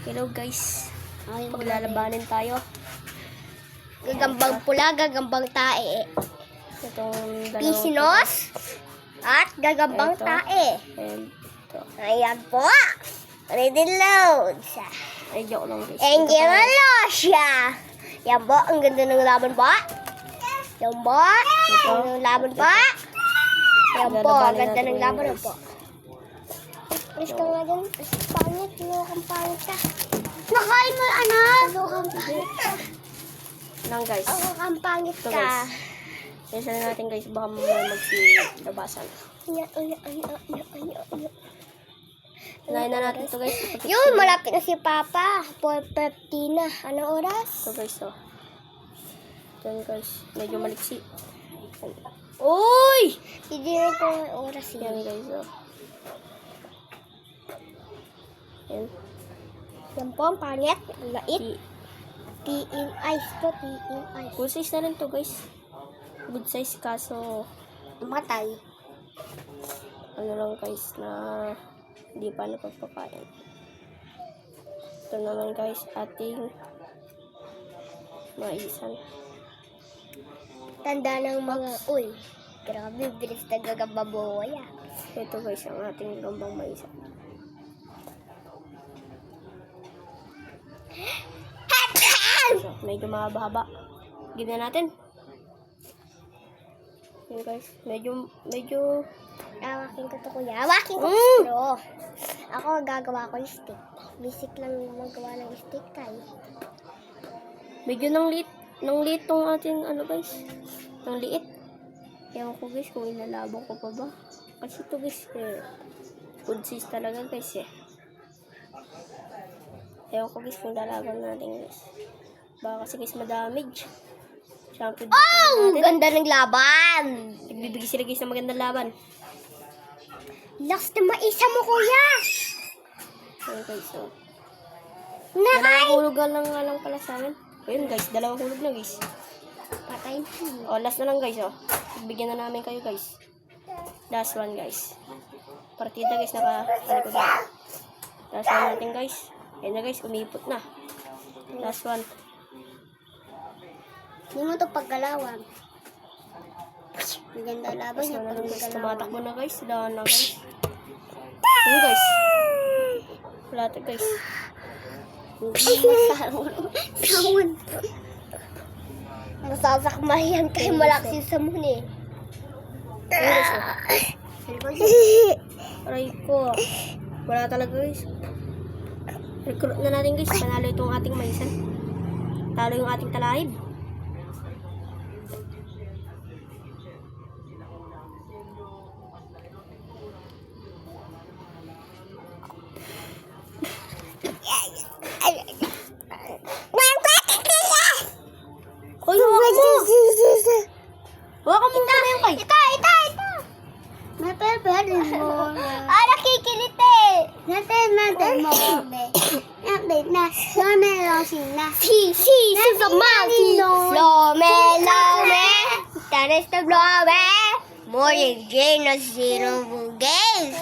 Hello guys. Maglalabanin tayo. Gagambang pula, gagambang tae. Itong dalawang Pisinos at gagambang Ito. tae. And ito. Ayan po. Ready loads. Ay, joke lang guys. Angel Alossia. Yan po, ang ganda ng laban po. Yan po, ang laban po. Yan po, ang ganda ng laban po. Alis ka nga dyan. Pangit, lukang pangit ka. Nakain mo, anak. Lukang pangit ka. Nang guys. Lukang pangit Ito ka. guys. Isa na natin guys. Baka mamaya magsilabasan. Unahin na natin ito guys. Yun, malapit na si Papa. 4:50 na. Anong oras? Ito guys. Oh. Ito guys. Medyo maliksi. Uy! Hindi rin ko ang oras Yan yan. guys. Oh. Yan. Yan po, ang pangit. Ang lait. Tiin ice to, tiin ice. Full size na rin to guys. Good size kaso Matay. ano lang guys na hindi pa napapakain. Ito naman guys ating maisan. Tanda ng mga, uy. Grabe, bilis na gagababoy ah. Ito guys ang ating gambang maisan. So, medyo mahaba-haba. Give na natin. Yun guys, medyo Awakin ko to kuya. Awakin ko bro. Ako gagawa ko yung stick. Basic lang magawa ng stick tayo. medyo nang liit tong ating ano guys. Nang liit. Ewan ko guys kung ilalabang ko pa ba. Kasi ito guys, good size talaga guys eh. Ewan ko guys kung lalaban natin guys. Baka kasi guys madamage. Champion Oh! Ang ganda ng laban! nagbibigay sila guys ng magandang laban. Last na maisa mo kuya! Ayun guys, so. Nakay! Dalawang hulog nga lang pala sa amin. Ayun guys, dalawang hulog na guys. Patayin mo. O, last na lang guys, oh. Bigyan na namin kayo guys. Last one guys. Partida guys, naka-talikod na. Last one natin guys. Ayun na guys, umipot na. Last one. Hindi mo ito paggalawan. Ang ganda laban Last niya one na pag lang guys. galawan. Tumatakbo na guys. Dahan na guys. Ayun guys. Wala ito guys. Samon. Masasakmayan kay malaksi sa muni. Ayun guys, oh. Aray ko. Wala talaga guys. Recruit na natin guys. Panalo itong ating maisan. Talo yung ating talahib. Hoy, hawakan mo! Hawakan mo muna yung kay. Ito! May pwede mo. Nakikilit eh. Natin mo. Natin na. Lome. Tanes na blome. More Jane na zero bugays.